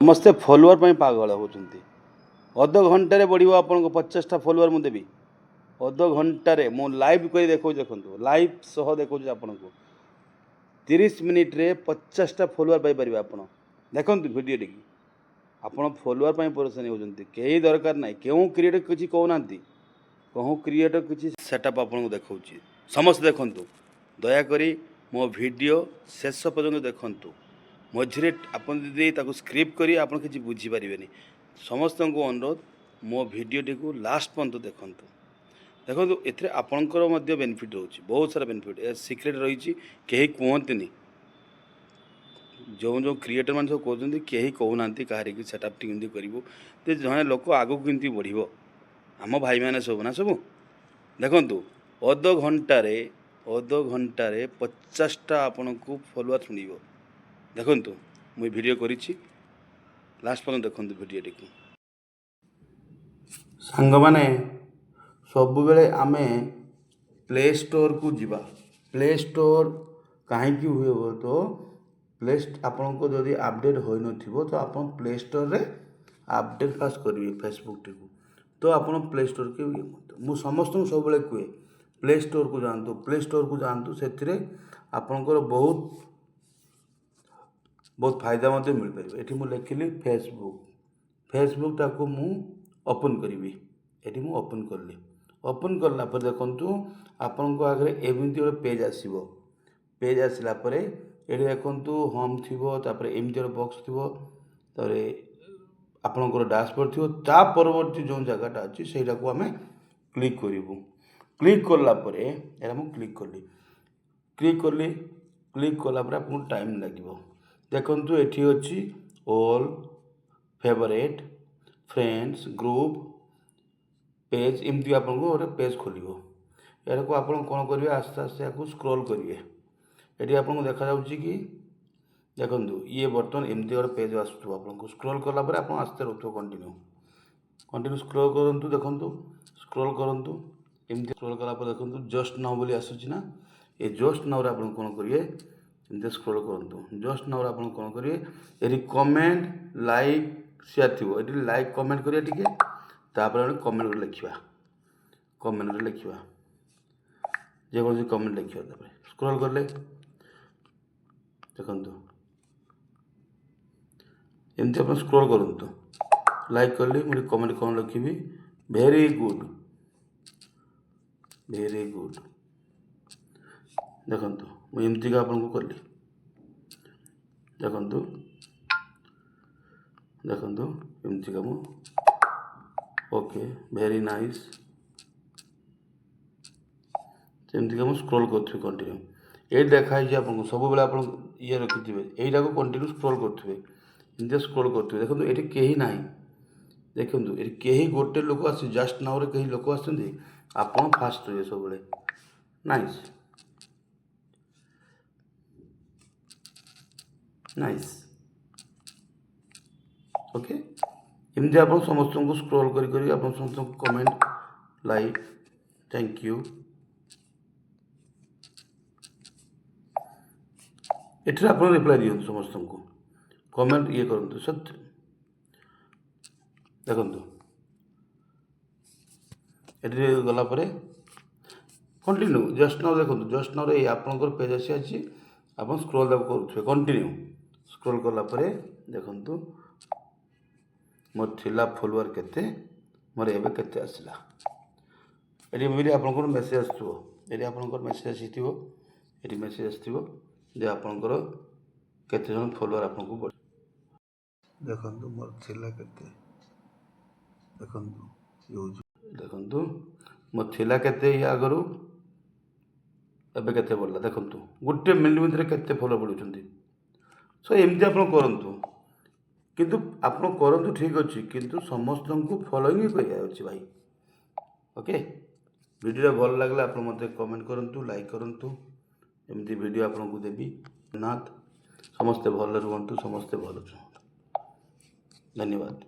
ସମସ୍ତେ ଫଲୋଅର୍ ପାଇଁ ପାଗଳ ହେଉଛନ୍ତି। ଅଧଘଣ୍ଟାରେ ବଢ଼ିବ ଆପଣଙ୍କ 50ଟା ଫଲୋଅର୍ ମୁଁ ଦେବି। ଅଧଘଣ୍ଟାରେ ମୁଁ ଲାଇଭ୍ କରି ଦେଖାଉଛି, ଦେଖନ୍ତୁ ଲାଇଭ୍ ସହ ଦେଖାଉଛି ଆପଣଙ୍କୁ। 30 ମିନିଟ୍ରେ 50ଟା ଫଲୋଅର୍ ପାଇପାରିବେ ଆପଣ। ଦେଖନ୍ତୁ ଭିଡ଼ିଓଟିକି। ଆପଣ ଫଲୋଅର୍ ପାଇଁ ପରେଶାନ ହେଉଛନ୍ତି, କେହି ଦରକାର ନାହିଁ। କେଉଁ କ୍ରିଏଟର୍ କିଛି କହୁନାହାନ୍ତି, କେଉଁ କ୍ରିଏଟର୍ କିଛି ସେଟଅପ୍ ଆପଣଙ୍କୁ ଦେଖାଉଛି। ସମସ୍ତେ ଦେଖନ୍ତୁ, ଦୟାକରି ମୋ ଭିଡ଼ିଓ ଶେଷ ପର୍ଯ୍ୟନ୍ତ ଦେଖନ୍ତୁ। ମଝିରେ ଆପଣ ଯଦି ତାକୁ ସ୍କ୍ରିପ୍ଟ କରି ଆପଣ କିଛି ବୁଝିପାରିବେନି। ସମସ୍ତଙ୍କୁ ଅନୁରୋଧ, ମୋ ଭିଡ଼ିଓଟିକୁ ଲାଷ୍ଟ ପର୍ଯ୍ୟନ୍ତ ଦେଖନ୍ତୁ। ଦେଖନ୍ତୁ ଏଥିରେ ଆପଣଙ୍କର ମଧ୍ୟ ବେନିଫିଟ୍ ରହୁଛି, ବହୁତ ସାରା ବେନିଫିଟ୍। ଏ ସିକ୍ରେଟ୍ ରହିଛି, କେହି କୁହନ୍ତିନି। ଯେଉଁ କ୍ରିଏଟର୍ ମାନେ ସବୁ କହୁଛନ୍ତି, କେହି କହୁନାହାନ୍ତି କାହାରିକି ସେଟଅପ୍ କେମିତି କରିବୁ, ଯେ ଜଣେ ଲୋକ ଆଗକୁ କେମିତି ବଢ଼ିବ। ଆମ ଭାଇମାନେ ସବୁ ନା ସବୁ ଦେଖନ୍ତୁ, ଅଧଘଣ୍ଟାରେ 50ଟା ଆପଣଙ୍କୁ ଫଲୋଅର୍ ମିଳିବ। ଦେଖନ୍ତୁ ମୁଁ ଭିଡ଼ିଓ କରିଛି, ଲାଷ୍ଟ ପର୍ଯ୍ୟନ୍ତ ଦେଖନ୍ତୁ ଭିଡ଼ିଓଟିକୁ। ସାଙ୍ଗମାନେ, ସବୁବେଳେ ଆମେ ପ୍ଲେ ଷ୍ଟୋରକୁ ଯିବା। ପ୍ଲେ ଷ୍ଟୋର କାହିଁକି ହୁଏ ତ ଆପଣଙ୍କ ଯଦି ଆପଡ଼େଟ୍ ହୋଇନଥିବ ତ ଆପଣ ପ୍ଲେ ଷ୍ଟୋରରେ ଆପଡ଼େଟ୍ ଫାଷ୍ଟ କରିବେ ଫେସବୁକଟିକୁ। ତ ଆପଣ ପ୍ଲେ ଷ୍ଟୋରକୁ ମୁଁ ସମସ୍ତଙ୍କୁ ସବୁବେଳେ କୁହେ, ପ୍ଲେ ଷ୍ଟୋରକୁ ଯାଆନ୍ତୁ। ସେଥିରେ ଆପଣଙ୍କର ବହୁତ ଫାଇଦା ମଧ୍ୟ ମିଳିପାରିବ। ଏଠି ମୁଁ ଲେଖିଲି ଫେସବୁକଟାକୁ ମୁଁ ଓପନ୍ କରିବି। ଏଠି ମୁଁ ଓପନ୍ କଲି। ଓପନ୍ କଲା ପରେ ଦେଖନ୍ତୁ, ଆପଣଙ୍କ ଆଗରେ ଏମିତି ଗୋଟେ ପେଜ୍ ଆସିବ। ପେଜ୍ ଆସିଲା ପରେ ଏଠି ଦେଖନ୍ତୁ ହୋମ୍ ଥିବ, ତାପରେ ଏମିତି ଗୋଟେ ବକ୍ସ ଥିବ, ତାପରେ ଆପଣଙ୍କର ଡ୍ୟାସବୋର୍ଡ଼ ଥିବ। ତା ପରବର୍ତ୍ତୀ ଯେଉଁ ଜାଗାଟା ଅଛି ସେଇଟାକୁ ଆମେ କ୍ଲିକ୍ କରିବୁ। କ୍ଲିକ୍ କଲା ପରେ ଏଇଟା ମୁଁ କ୍ଲିକ୍ କଲି କଲା ପରେ ଆପଣଙ୍କୁ ଟାଇମ୍ ଲାଗିବ। ଦେଖନ୍ତୁ ଏଠି ଅଛି all, favourite, friends, group, page, ଏମିତି ଆପଣଙ୍କୁ ଗୋଟେ ପେଜ୍ ଖୋଲିବ। ଏହାକୁ ଆପଣ କ'ଣ କରିବେ, ଆସ୍ତେ ଆସ୍ତେ ଏହାକୁ ସ୍କ୍ରୋଲ୍ କରିବେ। ଏଠି ଆପଣଙ୍କୁ ଦେଖାଯାଉଛି କି ଦେଖନ୍ତୁ ଇଏ ବର୍ତ୍ତମାନ ଏମିତି ଗୋଟେ ପେଜ୍ ଆସୁଥିବ। ଆପଣଙ୍କୁ ସ୍କ୍ରୋଲ୍ କଲା ପରେ ଆପଣ ଆସ୍ତେ ରହୁଥିବ କଣ୍ଟିନ୍ୟୁ ସ୍କ୍ରୋଲ୍ କରନ୍ତୁ। ଦେଖନ୍ତୁ ସ୍କ୍ରୋଲ୍ କରନ୍ତୁ। ଏମିତି ସ୍କ୍ରୋଲ୍ କଲା ପରେ ଦେଖନ୍ତୁ ଜଷ୍ଟ ନାଉ ବୋଲି ଆସୁଛି ନା, ଏ ଜଷ୍ଟ ନାଉରେ ଆପଣ କ'ଣ କରିବେ, ଏମିତି ସ୍କ୍ରୋଲ୍ କରନ୍ତୁ। ଜଷ୍ଟ ନାଉରେ ଆପଣ କ'ଣ କରିବେ, ଏଠି କମେଣ୍ଟ, ଲାଇକ୍, ସେୟାର ଥିବ। ଏଠି ଲାଇକ୍ କମେଣ୍ଟ କରିବା ଟିକେ, ତାପରେ ଆମେ କମେଣ୍ଟରେ ଲେଖିବା ଯେକୌଣସି କମେଣ୍ଟ ଲେଖିବା। ତାପରେ ସ୍କ୍ରୋଲ୍ କଲେ ଦେଖନ୍ତୁ ଏମିତି ଆପଣ ସ୍କ୍ରୋଲ୍ କରନ୍ତୁ। ଲାଇକ୍ କଲି, ମୁଁ କମେଣ୍ଟ କ'ଣ ଲେଖିବି, ଭେରି ଗୁଡ୍। ଦେଖନ୍ତୁ ମୁଁ ଏମିତିକା ଆପଣଙ୍କୁ କଲି। ଦେଖନ୍ତୁ ଏମିତିକା ମୁଁ ଓକେ, ଭେରି ନାଇସ୍। ସେମିତିକା ମୁଁ ସ୍କ୍ରୋଲ୍ କରୁଥିବି କଣ୍ଟିନ୍ୟୁ। ଏଇଠି ଦେଖାହେଇଛି ଆପଣଙ୍କୁ, ସବୁବେଳେ ଆପଣ ଇଏ ରଖିଥିବେ, ଏଇଟାକୁ କଣ୍ଟିନ୍ୟୁ ସ୍କ୍ରୋଲ୍ କରୁଥିବେ, ଏମିତି ସ୍କ୍ରୋଲ୍ କରୁଥିବେ। ଦେଖନ୍ତୁ ଏଠି କେହି ନାହିଁ, ଦେଖନ୍ତୁ ଏଠି କେହି ଗୋଟେ ଲୋକ ଆସୁଛି। ଜଷ୍ଟ ନାଉରେ କେହି ଲୋକ ଆସୁଛନ୍ତି, ଆପଣ ଫାଷ୍ଟ ରହିବେ ସବୁବେଳେ। ନାଇସ୍। ଓକେ, ଏମିତି ଆପଣ ସମସ୍ତଙ୍କୁ ସ୍କ୍ରୋଲ୍ କରି ଆପଣ ସମସ୍ତଙ୍କୁ କମେଣ୍ଟ, ଲାଇକ୍, ଥ୍ୟାଙ୍କ ୟୁ, ଏଥିରେ ଆପଣ ରିପ୍ଲାଏ ଦିଅନ୍ତୁ ସମସ୍ତଙ୍କୁ, କମେଣ୍ଟ ଇଏ କରନ୍ତୁ। ସତ୍ୟ ଦେଖନ୍ତୁ ଏଠି ଗଲା ପରେ କଣ୍ଟିନ୍ୟୁ ଜଷ୍ଟ ନାଉ ଦେଖନ୍ତୁ, ଜଷ୍ଟ ନାଉରେ ଏଇ ଆପଣଙ୍କର ପେଜ୍ ଅଛି। ଆପଣ ସ୍କ୍ରୋଲ୍ ତାକୁ କରୁଥିବେ କଣ୍ଟିନ୍ୟୁ। ସ୍କ୍ରୋଲ୍ କଲା ପରେ ଦେଖନ୍ତୁ ମୋର ଥିଲା ଫଲୋଅର୍ କେତେ, ମୋର ଏବେ କେତେ ଆସିଲା। ଏଠି ଏମିତି ଆପଣଙ୍କର ମେସେଜ୍ ଆସୁଥିବ। ଏଠି ଆପଣଙ୍କର ମେସେଜ୍ ଆସିଥିବ, ଏଠି ମେସେଜ୍ ଆସିଥିବ ଯେ ଆପଣଙ୍କର କେତେ ଜଣ ଫଲୋଅର୍ ଆପଣଙ୍କୁ ବଢ଼ି। ଦେଖନ୍ତୁ ମୋର ଥିଲା କେତେ, ଦେଖନ୍ତୁ ମୋର ଥିଲା କେତେ ଇଏ ଆଗରୁ, ଏବେ କେତେ ବଢ଼ିଲା। ଦେଖନ୍ତୁ ଗୋଟେ ମିନିଟ୍ ଭିତରେ କେତେ ଫଲୋ ବଢ଼ୁଛନ୍ତି। ସୋ ଏମିତି ଆପଣ କରନ୍ତୁ, କିନ୍ତୁ ଆପଣ କରନ୍ତୁ ଠିକ୍ ଅଛି, କିନ୍ତୁ ସମସ୍ତଙ୍କୁ ଫଲୋଇଂ କରିବାର ଅଛି ଭାଇ। ଓକେ, ଭିଡ଼ିଓ ଭଲ ଲାଗିଲା ଆପଣ ମୋତେ କମେଣ୍ଟ କରନ୍ତୁ, ଲାଇକ୍ କରନ୍ତୁ। ଏମିତି ଭିଡ଼ିଓ ଆପଣଙ୍କୁ ଦେବି। ସମସ୍ତେ ଭଲରେ ରୁହନ୍ତୁ, ସମସ୍ତେ ଭଲ ରୁହନ୍ତୁ। ଧନ୍ୟବାଦ।